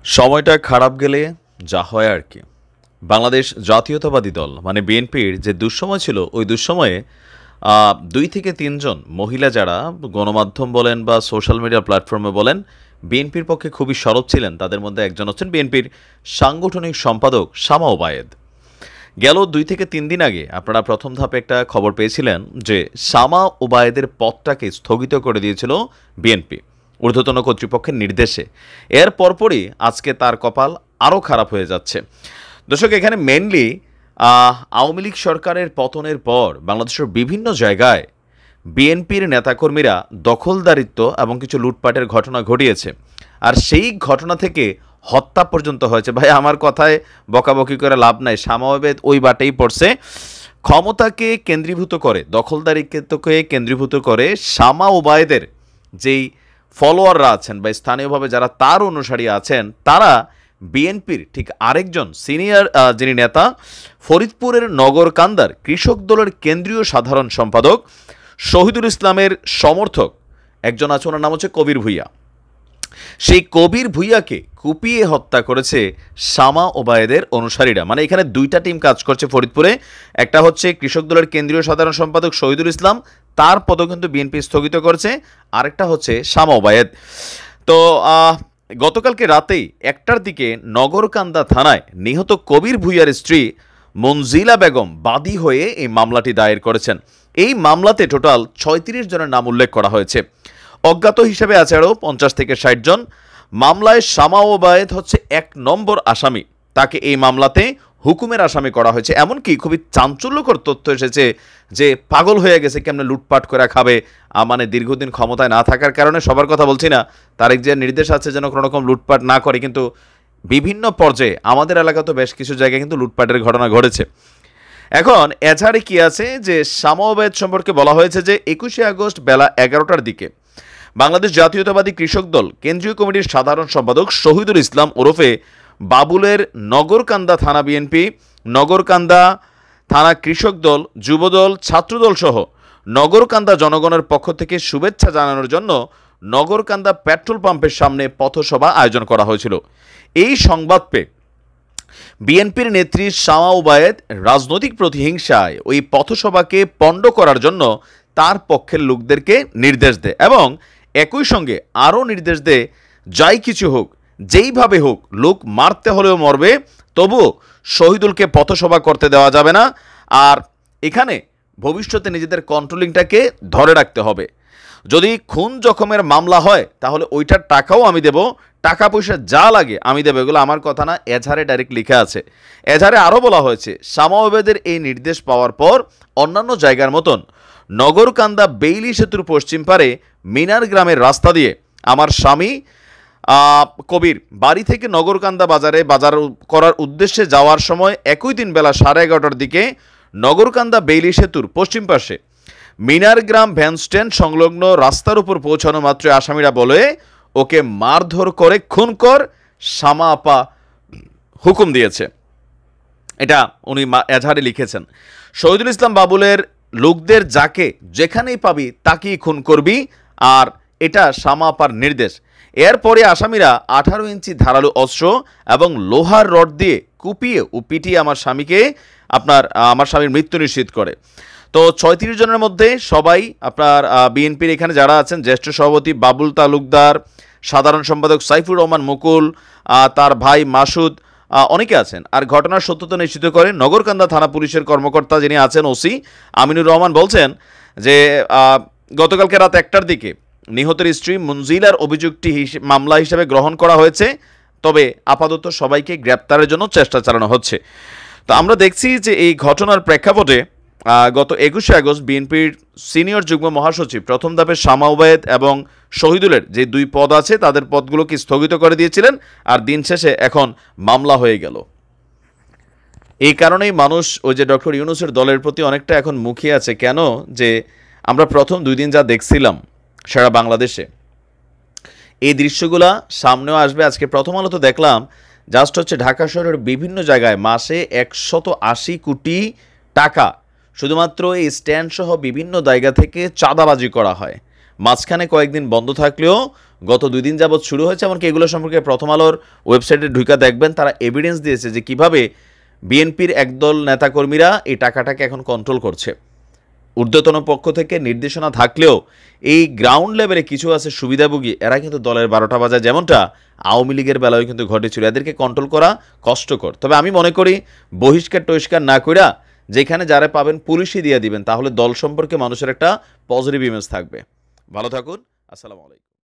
সময়টা খারাপ গেলে যা হয় আর কি। বাংলাদেশ জাতীয়তাবাদী দল মানে বিএনপির যে দুঃসময় ছিল, ওই দুঃসময়ে ২ থেকে ৩ জন মহিলা যারা গণমাধ্যম বলেন বা সোশ্যাল মিডিয়া প্ল্যাটফর্মে বলেন বিএনপির পক্ষে খুবই সরব ছিলেন, তাদের মধ্যে একজন হচ্ছেন বিএনপির সাংগঠনিক সম্পাদক শামা ওবায়েদ। গেল ২ থেকে ৩ দিন আগে আপনারা প্রথম ধাপে একটা খবর পেয়েছিলেন যে শামা ওবায়েদের পদটাকে স্থগিত করে দিয়েছিল বিএনপি ঊর্ধ্বতন কর্তৃপক্ষের নির্দেশে। এর পরপরই আজকে তার কপাল আরও খারাপ হয়ে যাচ্ছে। দর্শক, এখানে মেনলি আওয়ামী লীগ সরকারের পতনের পর বাংলাদেশের বিভিন্ন জায়গায় বিএনপির নেতাকর্মীরা দখলদারিত্ব এবং কিছু লুটপাটের ঘটনা ঘটিয়েছে, আর সেই ঘটনা থেকে হত্যা পর্যন্ত হয়েছে। ভাই, আমার কথায় বকাবকি করে লাভ নাই, শামা ওবায়েদ ওই বাটেই পড়ছে। ক্ষমতাকে কেন্দ্রীভূত করে, দখলদারিত্বকে কেন্দ্রীভূত করে শামা ওবায়েদের যেই ফলোয়াররা আছেন বা স্থানীয়ভাবে যারা তার অনুসারী আছেন, তারা বিএনপির ঠিক আরেকজন সিনিয়র যিনি নেতা, ফরিদপুরের নগরকান্দার কৃষক দলের কেন্দ্রীয় সাধারণ সম্পাদক শহীদুল ইসলামের সমর্থক একজন আছে, ওনার নাম হচ্ছে কবির ভূঁইয়া। সেই কবির ভূঁইয়াকে কুপিয়ে হত্যা করেছে শামা ওবায়েদের অনুসারীরা। মানে এখানে দুইটা টিম কাজ করছে ফরিদপুরে। একটা হচ্ছে কৃষক দলের কেন্দ্রীয় সাধারণ সম্পাদক শহীদুল ইসলাম, তার পদও কিন্তু বিএনপি স্থগিত করেছে। আরেকটা হচ্ছে শামা ওবায়েদ। তো গতকালকে রাতেই ১টার দিকে নগরকান্দা থানায় নিহত কবির ভূঁইয়ার স্ত্রী মনজিলা বেগম বাদী হয়ে এই মামলাটি দায়ের করেছেন। এই মামলাতে টোটাল ৩৬ জনের নাম উল্লেখ করা হয়েছে। অজ্ঞাত হিসেবে আছে আরও ৫০ থেকে ৬০ জন। মামলায় শামা ওবায়েদ হচ্ছে ১ নম্বর আসামি। তাকে এই মামলাতে হুকুমের আসামি করা হয়েছে। এমনকি খুবই চাঞ্চল্যকর তথ্য এসেছে যে পাগল হয়ে গেছে, কেমনে লুটপাট করে খাবে। মানে দীর্ঘদিন ক্ষমতায় না থাকার কারণে, সবার কথা বলছি না, তার এক যে নির্দেশ আছে যেন কোনো রকম লুটপাট না করে, কিন্তু বিভিন্ন পর্যায়ে আমাদের এলাকা তো বেশ কিছু জায়গায় কিন্তু লুটপাটের ঘটনা ঘটেছে। এখন এজাহারে কি আছে যে শামা ওবায়েদ সম্পর্কে বলা হয়েছে যে ২১শে আগস্ট বেলা ১১টার দিকে বাংলাদেশ জাতীয়তাবাদী কৃষক দল কেন্দ্রীয় কমিটির সাধারণ সম্পাদক শহীদুল ইসলাম ওরফে বাবুলের নগরকান্দা থানা বিএনপি, নগরকান্দা থানা কৃষক দল, যুবদল, ছাত্রদল সহ নগরকান্দা জনগণের পক্ষ থেকে শুভেচ্ছা জানানোর জন্য নগরকান্দা পেট্রোল পাম্পের সামনে পথসভা আয়োজন করা হয়েছিল। এই সংবাদ পেয়ে বিএনপির নেত্রী শামা ওবায়েদ রাজনৈতিক প্রতিহিংসায় ওই পথসভাকে পণ্ড করার জন্য তার পক্ষের লোকদেরকে নির্দেশ দেয় এবং একই সঙ্গে আরও নির্দেশ দেয়, যাই কিছু হোক, যেইভাবে হোক, লোক মারতে হলেও মরবে, তবুও শহীদুলকে পথসভা করতে দেওয়া যাবে না। আর এখানে ভবিষ্যতে নিজেদের কন্ট্রোলিংটাকে ধরে রাখতে হবে। যদি খুন জখমের মামলা হয় তাহলে ওইটার টাকাও আমি দেব, টাকা পয়সা যা লাগে আমি দেবো। এগুলো আমার কথা না, এজাহারে ডাইরেক্ট লিখে আছে। এজাহারে আরও বলা হয়েছে, শামা ওবায়েদের এই নির্দেশ পাওয়ার পর অন্যান্য জায়গার মতন নগরকান্দা বেইলি সেতুর পশ্চিম পারে মিনার গ্রামের রাস্তা দিয়ে আমার স্বামী কবির বাড়ি থেকে নগরকান্দা বাজার করার উদ্দেশ্যে যাওয়ার সময় একই দিন বেলা 11:30টার দিকে নগরকান্দা বেইলি সেতুর পশ্চিম পাশে মিনার গ্রাম ভ্যান স্ট্যান্ড সংলগ্ন রাস্তার উপর পৌঁছানো মাত্র আসামিরা বলে ওকে মারধর করে খুন কর, শামা আপা হুকুম দিয়েছে। এটা উনি এজাহারে লিখেছেন। শহীদুল ইসলাম বাবুলের লোকদের যাকে যেখানেই পাবি তাকেই খুন করবি, আর এটা শামা আপার নির্দেশ। এরপরে আসামিরা 18 ইঞ্চি ধারালো অস্ত্র এবং লোহার রড দিয়ে কুপিয়ে ও পিটিয়ে আমার স্বামীর মৃত্যু নিশ্চিত করে। তো ৩৬ জনের মধ্যে সবাই আপনার বিএনপির এখানে যারা আছেন, জ্যেষ্ঠ সভাপতি বাবুল তালুকদার, সাধারণ সম্পাদক সাইফুর রহমান মুকুল, তার ভাই মাসুদ, অনেকে আছেন। আর ঘটনার সত্যতা নিশ্চিত করে নগরকান্দা থানা পুলিশের কর্মকর্তা যিনি আছেন ওসি আমিনুর রহমান বলছেন যে গতকালকে রাত ১টার দিকে নিহতের স্ত্রী মনজিলার অভিযোগটি মামলা হিসেবে গ্রহণ করা হয়েছে, তবে আপাতত সবাইকে গ্রেপ্তারের জন্য চেষ্টা চালানো হচ্ছে। তো আমরা দেখছি যে এই ঘটনার প্রেক্ষাপটে গত ২১শে আগস্ট বিএনপির সিনিয়র যুগ্ম মহাসচিব প্রথম ধাপে শামা ওবায়েদ এবং শহীদুলের যে ২ পদ আছে তাদের পদগুলোকে স্থগিত করে দিয়েছিলেন, আর দিন শেষে এখন মামলা হয়ে গেল। এই কারণেই মানুষ ওই যে ডক্টর ইউনূসের দলের প্রতি অনেকটা এখন মুখিয়ে আছে। কেন যে আমরা প্রথম ২ দিন যা দেখছিলাম সারা বাংলাদেশে, এই দৃশ্যগুলা সামনেও আসবে। আজকে প্রথম আলোতে দেখলাম জাস্ট হচ্ছে ঢাকা শহরের বিভিন্ন জায়গায় মাসে ১৮০ কোটি টাকা শুধুমাত্র এই স্ট্যান্ড সহ বিভিন্ন জায়গা থেকে চাঁদাবাজি করা হয়। মাঝখানে কয়েকদিন বন্ধ থাকলেও গত 2 দিন যাবৎ শুরু হয়েছে। এমনকি এগুলো সম্পর্কে প্রথম আলোর ওয়েবসাইটে ঢুকে দেখবেন, তারা এভিডেন্স দিয়েছে যে কিভাবে বিএনপির একদল নেতাকর্মীরা এই টাকাটাকে এখন কন্ট্রোল করছে। ঊর্ধ্বতন পক্ষ থেকে নির্দেশনা থাকলেও এই গ্রাউন্ড লেভেলে কিছু আছে সুবিধাভোগী, এরা কিন্তু দলের 12টা বাজায়, যেমনটা আওয়ামী লীগের বেলায় কিন্তু ঘটেছিল। এদেরকে কন্ট্রোল করা কষ্টকর। তবে আমি মনে করি বহিষ্কার টহিষ্কার না কইরা যেখানে যারা পাবেন পুলিশই দিয়ে দিবেন, তাহলে দল সম্পর্কে মানুষের একটা পজিটিভ ইমেজ থাকবে। ভালো থাকুন। আসসালামু আলাইকুম।